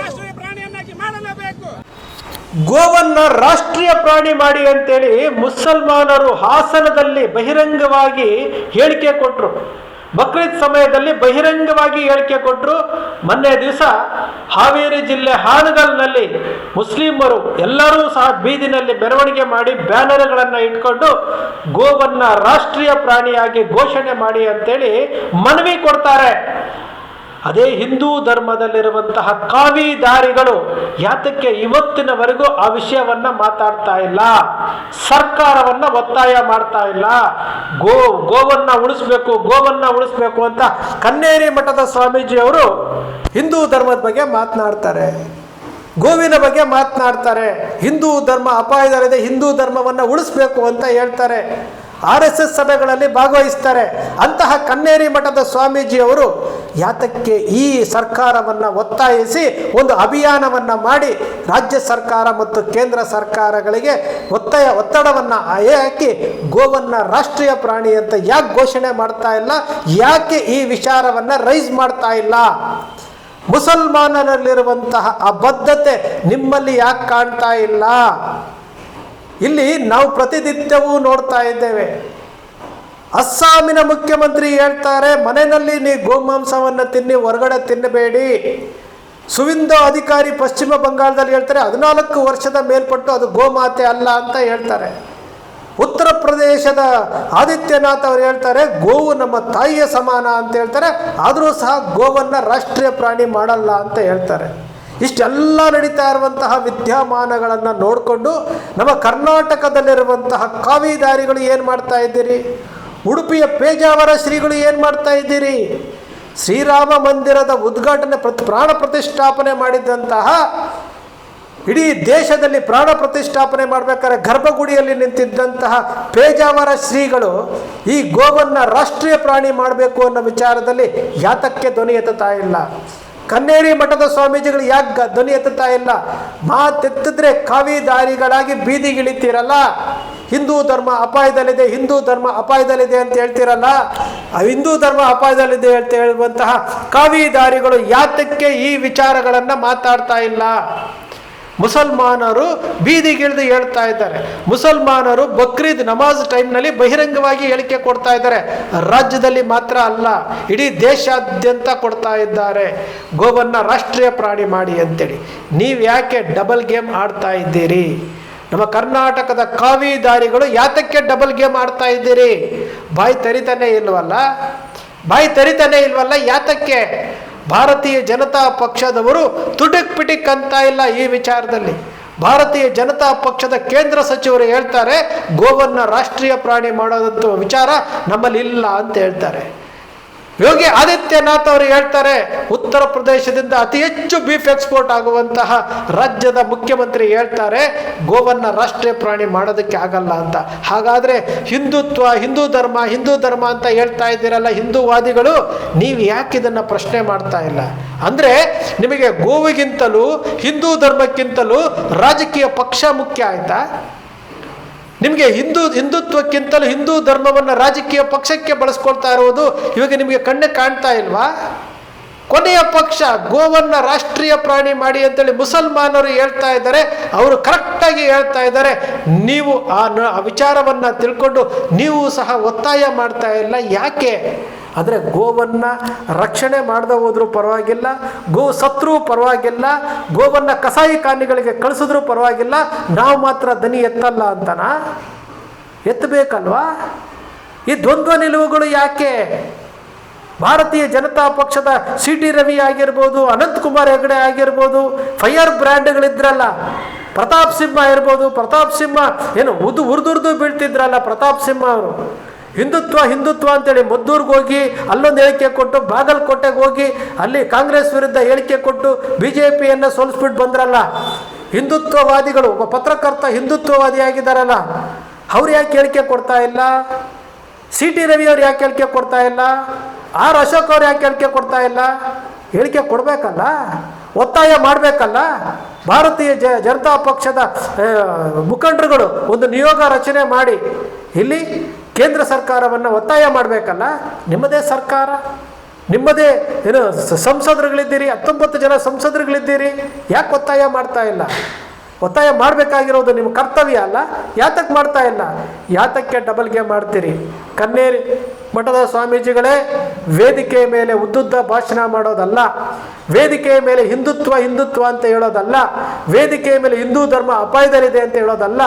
ರಾಷ್ಟ್ರೀಯ ಪ್ರಾಣಿಯನ್ನಾಗಿ ಮಾಡಲೇಬೇಕು. ಗೋವನ್ನ ರಾಷ್ಟ್ರೀಯ ಪ್ರಾಣಿ ಮಾಡಿ ಅಂತೇಳಿ ಮುಸಲ್ಮಾನರು ಹಾಸನದಲ್ಲಿ ಬಹಿರಂಗವಾಗಿ ಹೇಳಿಕೆ ಕೊಟ್ಟರು. ಬಕ್ರೀದ್ ಸಮಯದಲ್ಲಿ ಬಹಿರಂಗವಾಗಿ ಹೇಳಿಕೆ ಕೊಟ್ಟರು. ಮೊನ್ನೆ ದಿವಸ ಹಾವೇರಿ ಜಿಲ್ಲೆ ಹಾನಗಲ್ನಲ್ಲಿ ಮುಸ್ಲಿಮರು ಎಲ್ಲರೂ ಸಹ ಬೀದಿನಲ್ಲಿ ಮೆರವಣಿಗೆ ಮಾಡಿ ಬ್ಯಾನರ್ಗಳನ್ನು ಇಟ್ಕೊಂಡು ಗೋವನ್ನ ರಾಷ್ಟ್ರೀಯ ಪ್ರಾಣಿಯಾಗಿ ಘೋಷಣೆ ಮಾಡಿ ಅಂತೇಳಿ ಮನವಿ ಕೊಡ್ತಾರೆ. ಅದೇ ಹಿಂದೂ ಧರ್ಮದಲ್ಲಿರುವಂತಹ ಕಾವಿದಾರಿಗಳು ಯಾತಕ್ಕೆ ಇವತ್ತಿನವರೆಗೂ ಆ ವಿಷಯವನ್ನ ಮಾತಾಡ್ತಾ ಇಲ್ಲ, ಸರ್ಕಾರವನ್ನ ಒತ್ತಾಯ ಮಾಡ್ತಾ ಇಲ್ಲ. ಗೋವನ್ನ ಉಳಿಸ್ಬೇಕು ಅಂತ ಕನ್ನೇರಿ ಮಠದ ಸ್ವಾಮೀಜಿಯವರು ಹಿಂದೂ ಧರ್ಮದ ಬಗ್ಗೆ ಮಾತನಾಡ್ತಾರೆ, ಗೋವಿನ ಬಗ್ಗೆ ಮಾತನಾಡ್ತಾರೆ. ಹಿಂದೂ ಧರ್ಮ ಅಪಾಯದಲ್ಲಿದೆ, ಹಿಂದೂ ಧರ್ಮವನ್ನು ಉಳಿಸ್ಬೇಕು ಅಂತ ಹೇಳ್ತಾರೆ. RSS ಸಭೆಗಳಲ್ಲಿ ಭಾಗವಹಿಸ್ತಾರೆ. ಅಂತಹ ಕನ್ನೇರಿ ಮಠದ ಸ್ವಾಮೀಜಿಯವರು ಯಾತಕ್ಕೆ ಈ ಸರ್ಕಾರವನ್ನು ಒತ್ತಾಯಿಸಿ ಒಂದು ಅಭಿಯಾನವನ್ನು ಮಾಡಿ ರಾಜ್ಯ ಸರ್ಕಾರ ಮತ್ತು ಕೇಂದ್ರ ಸರ್ಕಾರಗಳಿಗೆ ಒತ್ತಡವನ್ನು ಹಾಕಿ ಗೋವನ್ನು ರಾಷ್ಟ್ರೀಯ ಪ್ರಾಣಿ ಅಂತ ಯಾಕೆ ಘೋಷಣೆ ಮಾಡ್ತಾ ಇಲ್ಲ, ಯಾಕೆ ಈ ವಿಚಾರವನ್ನು ರೈಸ್ ಮಾಡ್ತಾ ಇಲ್ಲ? ಮುಸಲ್ಮಾನರಲ್ಲಿರುವಂತಹ ಆ ಬದ್ಧತೆ ನಿಮ್ಮಲ್ಲಿ ಯಾಕೆ ಕಾಣ್ತಾ ಇಲ್ಲ? ಇಲ್ಲಿ ನಾವು ಪ್ರತಿನಿತ್ಯವೂ ನೋಡ್ತಾ ಇದ್ದೇವೆ. ಅಸ್ಸಾಮಿನ ಮುಖ್ಯಮಂತ್ರಿ ಹೇಳ್ತಾರೆ, ಮನೆಯಲ್ಲಿ ನೀವು ಗೋಮಾಂಸವನ್ನು ತಿನ್ನಿ, ಹೊರಗಡೆ ತಿನ್ನಬೇಡಿ. ಸುವಿಂದೋ ಅಧಿಕಾರಿ ಪಶ್ಚಿಮ ಬಂಗಾಳದಲ್ಲಿ ಹೇಳ್ತಾರೆ 14 ವರ್ಷದ ಮೇಲ್ಪಟ್ಟು ಅದು ಗೋಮಾತೆ ಅಲ್ಲ ಅಂತ ಹೇಳ್ತಾರೆ. ಉತ್ತರ ಪ್ರದೇಶದ ಆದಿತ್ಯನಾಥ್ ಅವರು ಹೇಳ್ತಾರೆ ಗೋವು ನಮ್ಮ ತಾಯಿಯ ಸಮಾನ ಅಂತ ಹೇಳ್ತಾರೆ. ಆದರೂ ಸಹ ಗೋವನ್ನು ರಾಷ್ಟ್ರೀಯ ಪ್ರಾಣಿ ಮಾಡಲ್ಲ ಅಂತ ಹೇಳ್ತಾರೆ. ಇಷ್ಟೆಲ್ಲ ನಡೀತಾ ಇರುವಂತಹ ವಿದ್ಯಮಾನಗಳನ್ನು ನೋಡಿಕೊಂಡು ನಮ್ಮ ಕರ್ನಾಟಕದಲ್ಲಿರುವಂತಹ ಕಾವಿದಾರಿಗಳು ಏನು ಮಾಡ್ತಾ ಇದ್ದೀರಿ? ಉಡುಪಿಯ ಪೇಜಾವರ ಶ್ರೀಗಳು ಏನು ಮಾಡ್ತಾ ಇದ್ದೀರಿ? ಶ್ರೀರಾಮ ಮಂದಿರದ ಉದ್ಘಾಟನೆ ಪ್ರಾಣ ಪ್ರತಿಷ್ಠಾಪನೆ ಮಾಡಿದಂತಹ, ಇಡೀ ದೇಶದಲ್ಲಿ ಪ್ರಾಣ ಪ್ರತಿಷ್ಠಾಪನೆ ಮಾಡಬೇಕಾದ್ರೆ ಗರ್ಭಗುಡಿಯಲ್ಲಿ ನಿಂತಿದ್ದಂತಹ ಪೇಜಾವರ ಶ್ರೀಗಳು ಈ ಗೋವನ್ನು ರಾಷ್ಟ್ರೀಯ ಪ್ರಾಣಿ ಮಾಡಬೇಕು ಅನ್ನೋ ವಿಚಾರದಲ್ಲಿ ಯಾತಕ್ಕೆ ಧ್ವನಿ ಎತ್ತುತ್ತಾ ಇಲ್ಲ? ಕನ್ನೇರಿ ಮಠದ ಸ್ವಾಮೀಜಿಗಳು ಯಾಕೆ ಧ್ವನಿ ಎತ್ತುತ್ತಾ ಇಲ್ಲ? ಮಾತೆತ್ತಿದ್ರೆ ಕಾವಿದಾರಿಗಳಾಗಿ ಬೀದಿಗಿಳಿತೀರಲ್ಲ, ಹಿಂದೂ ಧರ್ಮ ಅಪಾಯದಲ್ಲಿದೆ, ಹಿಂದೂ ಧರ್ಮ ಅಪಾಯದಲ್ಲಿದೆ ಅಂತ ಹೇಳ್ತೀರಲ್ಲ, ಹಿಂದೂ ಧರ್ಮ ಅಪಾಯದಲ್ಲಿದೆ ಅಂತ ಹೇಳುವಂತಹ ಕಾವಿದಾರಿಗಳು ಯಾತಕ್ಕೆ ಈ ವಿಚಾರಗಳನ್ನು ಮಾತಾಡ್ತಾ ಇಲ್ಲ? ಮುಸಲ್ಮಾನರು ಬೀದಿಗಿಳಿದು ಹೇಳ್ತಾ ಇದ್ದಾರೆ. ಮುಸಲ್ಮಾನರು ಬಕ್ರೀದ್ ನಮಾಜ್ ಟೈಮ್ನಲ್ಲಿ ಬಹಿರಂಗವಾಗಿ ಹೇಳಿಕೆ ಕೊಡ್ತಾ ಇದ್ದಾರೆ. ರಾಜ್ಯದಲ್ಲಿ ಮಾತ್ರ ಅಲ್ಲ, ಇಡೀ ದೇಶಾದ್ಯಂತ ಕೊಡ್ತಾ ಇದ್ದಾರೆ ಗೋವನ್ನು ರಾಷ್ಟ್ರೀಯ ಪ್ರಾಣಿ ಮಾಡಿ ಅಂತೇಳಿ. ನೀವು ಯಾಕೆ ಡಬಲ್ ಗೇಮ್ ಆಡ್ತಾ ಇದ್ದೀರಿ? ನಮ್ಮ ಕರ್ನಾಟಕದ ಕಾವಿದಾರಿಗಳು ಯಾತಕ್ಕೆ ಡಬಲ್ ಗೇಮ್ ಆಡ್ತಾ ಇದ್ದೀರಿ? ಬಾಯಿ ತರಿತಾನೆ ಇಲ್ವಲ್ಲ, ಯಾತಕ್ಕೆ? ಭಾರತೀಯ ಜನತಾ ಪಕ್ಷದವರು ತುಟಿಕ್ ಪಿಟಿಕ್ ಅಂತ ಇಲ್ಲ ಈ ವಿಚಾರದಲ್ಲಿ. ಭಾರತೀಯ ಜನತಾ ಪಕ್ಷದ ಕೇಂದ್ರ ಸಚಿವರು ಹೇಳ್ತಾರೆ ಗೋವನ್ನು ರಾಷ್ಟ್ರೀಯ ಪ್ರಾಣಿ ಮಾಡೋದಂತ ವಿಚಾರ ನಮ್ಮಲ್ಲಿ ಇಲ್ಲ ಅಂತ ಹೇಳ್ತಾರೆ. ಯೋಗಿ ಆದಿತ್ಯನಾಥ್ ಅವರು ಹೇಳ್ತಾರೆ ಉತ್ತರ ಪ್ರದೇಶದಿಂದ ಅತಿ ಹೆಚ್ಚು ಬೀಫ್ ಎಕ್ಸ್ಪೋರ್ಟ್ ಆಗುವಂತಹ ರಾಜ್ಯದ ಮುಖ್ಯಮಂತ್ರಿ ಹೇಳ್ತಾರೆ ಗೋವನ್ನು ರಾಷ್ಟ್ರೀಯ ಪ್ರಾಣಿ ಮಾಡೋದಕ್ಕೆ ಆಗಲ್ಲ ಅಂತ. ಹಾಗಾದರೆ ಹಿಂದೂ ಧರ್ಮ ಅಂತ ಹೇಳ್ತಾ ಇದ್ದೀರಲ್ಲ ಹಿಂದೂವಾದಿಗಳು, ನೀವು ಯಾಕೆ ಇದನ್ನು ಪ್ರಶ್ನೆ ಮಾಡ್ತಾ ಇಲ್ಲ? ಅಂದರೆ ನಿಮಗೆ ಗೋವಿಗಿಂತಲೂ ಹಿಂದೂ ಧರ್ಮಕ್ಕಿಂತಲೂ ರಾಜಕೀಯ ಪಕ್ಷ ಮುಖ್ಯ ಆಯ್ತಾ? ನಿಮಗೆ ಹಿಂದುತ್ವಕ್ಕಿಂತಲೂ ಹಿಂದೂ ಧರ್ಮವನ್ನು ರಾಜಕೀಯ ಪಕ್ಷಕ್ಕೆ ಬಳಸ್ಕೊಳ್ತಾ ಇರುವುದು ಇವಾಗ ನಿಮಗೆ ಕಣ್ಣೆ ಕಾಣ್ತಾ ಇಲ್ವಾ? ಕೊನೆಯ ಪಕ್ಷ ಗೋವನ್ನು ರಾಷ್ಟ್ರೀಯ ಪ್ರಾಣಿ ಮಾಡಿ ಅಂತೇಳಿ ಮುಸಲ್ಮಾನರು ಹೇಳ್ತಾ ಇದ್ದಾರೆ. ಅವರು ಕರೆಕ್ಟಾಗಿ ಹೇಳ್ತಾ ಇದ್ದಾರೆ. ನೀವು ಆ ವಿಚಾರವನ್ನು ತಿಳ್ಕೊಂಡು ನೀವು ಸಹ ಒತ್ತಾಯ ಮಾಡ್ತಾ ಇಲ್ಲ. ಯಾಕೆ ಅಂದರೆ ಗೋವನ್ನು ರಕ್ಷಣೆ ಮಾಡದೆ ಹೋದ್ರೂ ಪರವಾಗಿಲ್ಲ, ಗೋ ಸತ್ರೂ ಪರವಾಗಿಲ್ಲ, ಗೋವನ್ನು ಕಸಾಯಿ ಖಾನೆಗಳಿಗೆ ಕಳಿಸಿದ್ರೂ ಪರವಾಗಿಲ್ಲ, ನಾವು ಮಾತ್ರ ದನಿ ಎತ್ತಲ್ಲ ಅಂತನಾ? ಎತ್ತಬೇಕಲ್ವಾ? ಈ ದ್ವಂದ್ವ ನಿಲುವುಗಳು ಯಾಕೆ? ಭಾರತೀಯ ಜನತಾ ಪಕ್ಷದ CT ರವಿ ಆಗಿರ್ಬೋದು, ಅನಂತಕುಮಾರ್ ಹೆಗಡೆ ಆಗಿರ್ಬೋದು, ಫೈರ್ ಬ್ರ್ಯಾಂಡ್ಗಳಿದ್ರಲ್ಲ, ಪ್ರತಾಪ್ ಸಿಂಹ ಇರ್ಬೋದು, ಪ್ರತಾಪ್ ಸಿಂಹ ಏನು ಉರ್ದುರ್ದು ಬೀಳ್ತಿದ್ರಲ್ಲ ಪ್ರತಾಪ್ ಸಿಂಹ ಅವರು, ಹಿಂದುತ್ವ ಅಂತೇಳಿ ಮದ್ದೂರ್ಗೆ ಹೋಗಿ ಅಲ್ಲೊಂದು ಹೇಳಿಕೆ ಕೊಟ್ಟು, ಬಾಗಲಕೋಟೆಗೆ ಹೋಗಿ ಅಲ್ಲಿ ಕಾಂಗ್ರೆಸ್ ವಿರುದ್ಧ ಹೇಳಿಕೆ ಕೊಟ್ಟು BJPಯನ್ನು ಸೋಲಿಸ್ಬಿಟ್ಟು ಬಂದ್ರಲ್ಲ ಹಿಂದುತ್ವವಾದಿಗಳು. ಒಬ್ಬ ಪತ್ರಕರ್ತ ಹಿಂದುತ್ವವಾದಿ ಆಗಿದ್ದಾರಲ್ಲ, ಅವ್ರು ಯಾಕೆ ಹೇಳಿಕೆ ಕೊಡ್ತಾ ಇಲ್ಲ? CT ರವಿ ಅವ್ರು ಯಾಕೆ ಹೇಳಿಕೆ ಕೊಡ್ತಾ ಇಲ್ಲ? R ಅಶೋಕ್ ಅವ್ರು ಯಾಕೆ ಹೇಳಿಕೆ ಕೊಡ್ತಾ ಇಲ್ಲ? ಹೇಳಿಕೆ ಕೊಡಬೇಕಲ್ಲ, ಒತ್ತಾಯ ಮಾಡಬೇಕಲ್ಲ. ಭಾರತೀಯ ಜನತಾ ಪಕ್ಷದ ಮುಖಂಡರುಗಳು ಒಂದು ನಿಯೋಗ ರಚನೆ ಮಾಡಿ ಇಲ್ಲಿ ಕೇಂದ್ರ ಸರ್ಕಾರವನ್ನು ಒತ್ತಾಯ ಮಾಡಬೇಕಲ್ಲ. ನಿಮ್ಮದೇ ಸರ್ಕಾರ, ನಿಮ್ಮದೇ ಏನು ಸಂಸದರುಗಳಿದ್ದೀರಿ, 19 ಜನ ಸಂಸದರುಗಳಿದ್ದೀರಿ, ಯಾಕೆ ಒತ್ತಾಯ ಮಾಡ್ತಾ ಇಲ್ಲ? ಒತ್ತಾಯ ಮಾಡಬೇಕಾಗಿರೋದು ನಿಮ್ಮ ಕರ್ತವ್ಯ ಅಲ್ಲ, ಯಾತಕ್ಕೆ ಮಾಡ್ತಾ ಇಲ್ಲ? ಯಾತಕ್ಕೆ ಡಬಲ್ ಗೇಮ್ ಮಾಡ್ತೀರಿ? ಕನ್ನೇರಿ ಮಠದ ಸ್ವಾಮೀಜಿಗಳೇ, ವೇದಿಕೆಯ ಮೇಲೆ ಉದ್ದುದ್ದ ಭಾಷಣ ಮಾಡೋದಲ್ಲ, ವೇದಿಕೆಯ ಮೇಲೆ ಹಿಂದುತ್ವ ಅಂತ ಹೇಳೋದಲ್ಲ, ವೇದಿಕೆಯ ಮೇಲೆ ಹಿಂದೂ ಧರ್ಮ ಅಪಾಯದಲ್ಲಿದೆ ಅಂತ ಹೇಳೋದಲ್ಲ,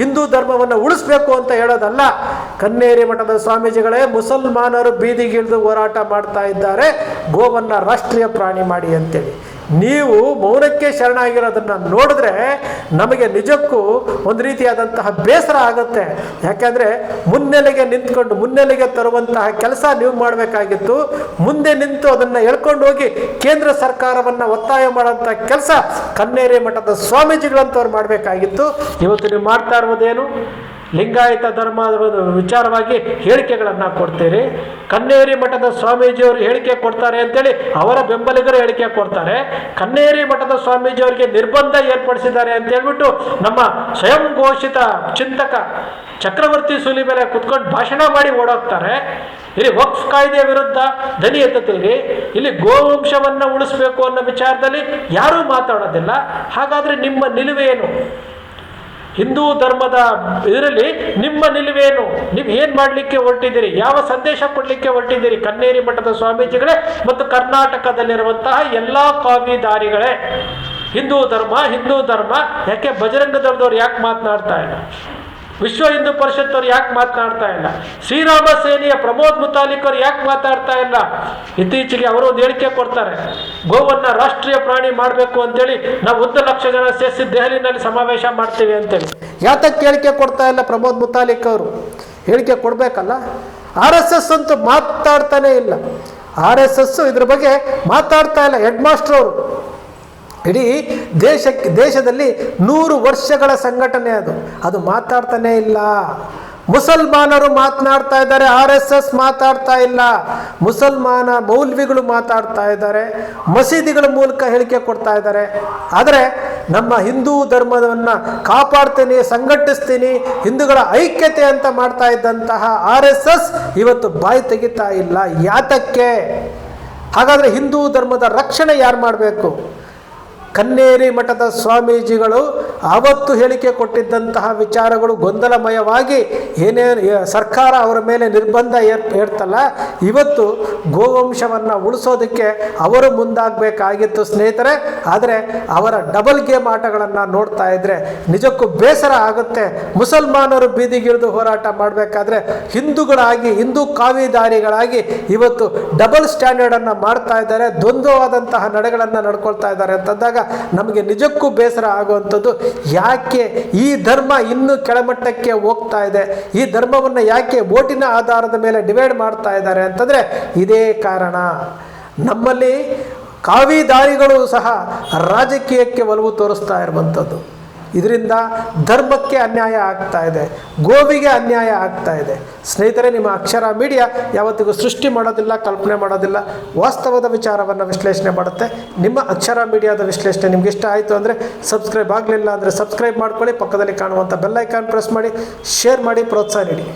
ಹಿಂದೂ ಧರ್ಮವನ್ನು ಉಳಿಸ್ಬೇಕು ಅಂತ ಹೇಳೋದಲ್ಲ. ಕನ್ನೇರಿ ಮಠದ ಸ್ವಾಮೀಜಿಗಳೇ, ಮುಸಲ್ಮಾನರು ಬೀದಿಗಿಳಿದು ಹೋರಾಟ ಮಾಡ್ತಾ ಇದ್ದಾರೆ, ಗೋವನ್ನು ರಾಷ್ಟ್ರೀಯ ಪ್ರಾಣಿ ಮಾಡಿ ಅಂತೇಳಿ. ನೀವು ಮೌನಕ್ಕೆ ಶರಣಾಗಿರೋದನ್ನು ನೋಡಿದ್ರೆ ನಮಗೆ ನಿಜಕ್ಕೂ ಒಂದು ರೀತಿಯಾದಂತಹ ಬೇಸರ ಆಗುತ್ತೆ. ಯಾಕೆಂದರೆ ಮುನ್ನೆಲೆಗೆ ನಿಂತ್ಕೊಂಡು ಮುನ್ನೆಲೆಗೆ ತರುವಂತಹ ಕೆಲಸ ನೀವು ಮಾಡಬೇಕಾಗಿತ್ತು. ಮುಂದೆ ನಿಂತು ಅದನ್ನು ಎಳ್ಕೊಂಡು ಹೋಗಿ ಕೇಂದ್ರ ಸರ್ಕಾರವನ್ನು ಒತ್ತಾಯ ಮಾಡೋಂಥ ಕೆಲಸ ಕನ್ನೇರಿ ಮಠದ ಸ್ವಾಮೀಜಿಗಳಂತವ್ರು ಮಾಡಬೇಕಾಗಿತ್ತು. ಇವತ್ತು ನೀವು ಮಾಡ್ತಾ ಇರುವುದೇನು? ಲಿಂಗಾಯತ ಧರ್ಮದ ವಿಚಾರವಾಗಿ ಹೇಳಿಕೆಗಳನ್ನು ಕೊಡ್ತೀರಿ. ಕನ್ನೇರಿ ಮಠದ ಸ್ವಾಮೀಜಿಯವರು ಹೇಳಿಕೆ ಕೊಡ್ತಾರೆ ಅಂತೇಳಿ ಅವರ ಬೆಂಬಲಿಗರು ಹೇಳಿಕೆ ಕೊಡ್ತಾರೆ. ಕನ್ನೇರಿ ಮಠದ ಸ್ವಾಮೀಜಿಯವರಿಗೆ ನಿರ್ಬಂಧ ಏರ್ಪಡಿಸಿದ್ದಾರೆ ಅಂತ ಹೇಳ್ಬಿಟ್ಟು ನಮ್ಮ ಸ್ವಯಂ ಘೋಷಿತ ಚಿಂತಕ ಚಕ್ರವರ್ತಿ ಸೂಲಿ ಮೇಲೆ ಕುತ್ಕೊಂಡು ಭಾಷಣ ಮಾಡಿ ಓಡೋಗ್ತಾರೆ. ಇಲ್ಲಿ ವಕ್ಫ್ ಕಾಯ್ದೆ ವಿರುದ್ಧ ಧ್ವನಿ ಎತ್ತುತ್ತೀರಿ, ಇಲ್ಲಿ ಗೋವಂಶವನ್ನು ಉಳಿಸ್ಬೇಕು ಅನ್ನೋ ವಿಚಾರದಲ್ಲಿ ಯಾರೂ ಮಾತಾಡೋದಿಲ್ಲ. ಹಾಗಾದರೆ ನಿಮ್ಮ ನಿಲುವೇನು? ಹಿಂದೂ ಧರ್ಮದ ಇದರಲ್ಲಿ ನಿಮ್ಮ ನಿಲುವೇನು? ನೀವು ಏನು ಮಾಡಲಿಕ್ಕೆ ಹೊರಟಿದ್ದೀರಿ? ಯಾವ ಸಂದೇಶ ಕೊಡಲಿಕ್ಕೆ ಹೊರಟಿದ್ದೀರಿ? ಕನ್ನೇರಿ ಮಠದ ಸ್ವಾಮೀಜಿಗಳೇ ಮತ್ತು ಕರ್ನಾಟಕದಲ್ಲಿರುವಂತಹ ಎಲ್ಲ ಕಾವಿದಾರಿಗಳೇ, ಹಿಂದೂ ಧರ್ಮ ಯಾಕೆ ಬಜರಂಗ ದಳದವ್ರು ಯಾಕೆ ಮಾತನಾಡ್ತಾ ಇಲ್ಲ? ವಿಶ್ವ ಹಿಂದೂ ಪರಿಷತ್ತವ್ರು ಯಾಕೆ ಮಾತನಾಡ್ತಾ ಇಲ್ಲ? ಶ್ರೀರಾಮ ಸೇನೆಯ ಪ್ರಮೋದ್ ಮುತಾಲಿಕ್ ಅವರು ಯಾಕೆ ಮಾತಾಡ್ತಾ ಇಲ್ಲ? ಇತ್ತೀಚೆಗೆ ಅವರು ಒಂದು ಹೇಳಿಕೆ ಕೊಡ್ತಾರೆ, ಗೋವನ್ನು ರಾಷ್ಟ್ರೀಯ ಪ್ರಾಣಿ ಮಾಡಬೇಕು ಅಂತೇಳಿ ನಾವು 1 ಲಕ್ಷ ಜನ ಸೇರಿಸಿ ದೆಹಲಿನಲ್ಲಿ ಸಮಾವೇಶ ಮಾಡ್ತೀವಿ ಅಂತೇಳಿ. ಯಾತಕ್ಕೆ ಹೇಳಿಕೆ ಕೊಡ್ತಾ ಇಲ್ಲ ಪ್ರಮೋದ್ ಮುತಾಲಿಕ್ ಅವರು? ಹೇಳಿಕೆ ಕೊಡಬೇಕಲ್ಲ. RSS ಅಂತೂ ಮಾತಾಡ್ತಾನೆ ಇಲ್ಲ. RSS ಇದ್ರ ಬಗ್ಗೆ ಮಾತಾಡ್ತಾ ಇಲ್ಲ. ಹೆಡ್ ಮಾಸ್ಟರ್ ಅವರು ಇಡೀ ದೇಶದಲ್ಲಿ 100 ವರ್ಷಗಳ ಸಂಘಟನೆ ಅದು ಮಾತಾಡ್ತಾನೆ ಇಲ್ಲ. ಮುಸಲ್ಮಾನರು ಮಾತನಾಡ್ತಾ ಇದ್ದಾರೆ, RSS ಮಾತಾಡ್ತಾ ಇಲ್ಲ. ಮುಸಲ್ಮಾನ ಮೌಲ್ವಿಗಳು ಮಾತಾಡ್ತಾ ಇದ್ದಾರೆ, ಮಸೀದಿಗಳ ಮೂಲಕ ಹೇಳಿಕೆ ಕೊಡ್ತಾ ಇದ್ದಾರೆ. ಆದರೆ ನಮ್ಮ ಹಿಂದೂ ಧರ್ಮವನ್ನು ಕಾಪಾಡ್ತೀನಿ, ಸಂಘಟಿಸ್ತೀನಿ, ಹಿಂದೂಗಳ ಐಕ್ಯತೆ ಅಂತ ಮಾಡ್ತಾ ಇದ್ದಂತಹ RSS ಇವತ್ತು ಬಾಯಿ ತೆಗಿತಾ ಇಲ್ಲ. ಯಾತಕ್ಕೆ? ಹಾಗಾದರೆ ಹಿಂದೂ ಧರ್ಮದ ರಕ್ಷಣೆ ಯಾರು ಮಾಡಬೇಕು? ಕನ್ನೇರಿ ಮಠದ ಸ್ವಾಮೀಜಿಗಳು ಆವತ್ತು ಹೇಳಿಕೆ ಕೊಟ್ಟಿದ್ದಂತಹ ವಿಚಾರಗಳು ಗೊಂದಲಮಯವಾಗಿ ಸರ್ಕಾರ ಅವರ ಮೇಲೆ ನಿರ್ಬಂಧ ಏರ್ತಲ್ಲ, ಇವತ್ತು ಗೋವಂಶವನ್ನು ಉಳಿಸೋದಕ್ಕೆ ಅವರು ಮುಂದಾಗಬೇಕಾಗಿತ್ತು ಸ್ನೇಹಿತರೆ. ಆದರೆ ಅವರ ಡಬಲ್ ಗೇಮ್ ಆಟಗಳನ್ನು ನೋಡ್ತಾ ಇದ್ರೆ ನಿಜಕ್ಕೂ ಬೇಸರ ಆಗುತ್ತೆ. ಮುಸಲ್ಮಾನರು ಬೀದಿಗಿಳಿದು ಹೋರಾಟ ಮಾಡಬೇಕಾದ್ರೆ ಹಿಂದೂ ಕಾವಿದಾರಿಗಳಾಗಿ ಇವತ್ತು ಡಬಲ್ ಸ್ಟ್ಯಾಂಡರ್ಡನ್ನು ಮಾಡ್ತಾ ಇದ್ದಾರೆ, ದ್ವಂದ್ವವಾದಂತಹ ನಡೆಗಳನ್ನು ನಡ್ಕೊಳ್ತಾ ಇದ್ದಾರೆ ಅಂತಂದಾಗ ನಮಗೆ ನಿಜಕ್ಕೂ ಬೇಸರ ಆಗುವಂಥದ್ದು. ಯಾಕೆ ಈ ಧರ್ಮ ಇನ್ನೂ ಕೆಳಮಟ್ಟಕ್ಕೆ ಹೋಗ್ತಾ ಇದೆ? ಈ ಧರ್ಮವನ್ನು ಯಾಕೆ ಓಟಿನ ಆಧಾರದ ಮೇಲೆ ಡಿವೈಡ್ ಮಾಡ್ತಾ ಇದ್ದಾರೆ ಅಂತಂದರೆ ಇದೇ ಕಾರಣ. ನಮ್ಮಲ್ಲಿ ಕಾವಿದಾರಿಗಳು ಸಹ ರಾಜಕೀಯಕ್ಕೆ ಒಲವು ತೋರಿಸ್ತಾ ಇರುವಂಥದ್ದು. ಇದರಿಂದ ಧರ್ಮಕ್ಕೆ ಅನ್ಯಾಯ ಆಗ್ತಾ ಇದೆ, ಗೋವಿಗೆ ಅನ್ಯಾಯ ಆಗ್ತಾ ಇದೆ. ಸ್ನೇಹಿತರೆ, ನಿಮ್ಮ ಅಕ್ಷರ ಮೀಡಿಯಾ ಯಾವತ್ತಿಗೂ ಸೃಷ್ಟಿ ಮಾಡೋದಿಲ್ಲ, ಕಲ್ಪನೆ ಮಾಡೋದಿಲ್ಲ, ವಾಸ್ತವದ ವಿಚಾರವನ್ನು ವಿಶ್ಲೇಷಣೆ ಮಾಡುತ್ತೆ. ನಿಮ್ಮ ಅಕ್ಷರ ಮೀಡಿಯಾದ ವಿಶ್ಲೇಷಣೆ ನಿಮ್ಗೆ ಇಷ್ಟ ಆಯಿತು ಅಂದರೆ ಸಬ್ಸ್ಕ್ರೈಬ್ ಆಗಲಿಲ್ಲ ಅಂದರೆ ಸಬ್ಸ್ಕ್ರೈಬ್ ಮಾಡ್ಕೊಳ್ಳಿ, ಪಕ್ಕದಲ್ಲಿ ಕಾಣುವಂಥ ಬೆಲ್ ಐಕಾನ್ ಪ್ರೆಸ್ ಮಾಡಿ, ಶೇರ್ ಮಾಡಿ, ಪ್ರೋತ್ಸಾಹ ನೀಡಿ.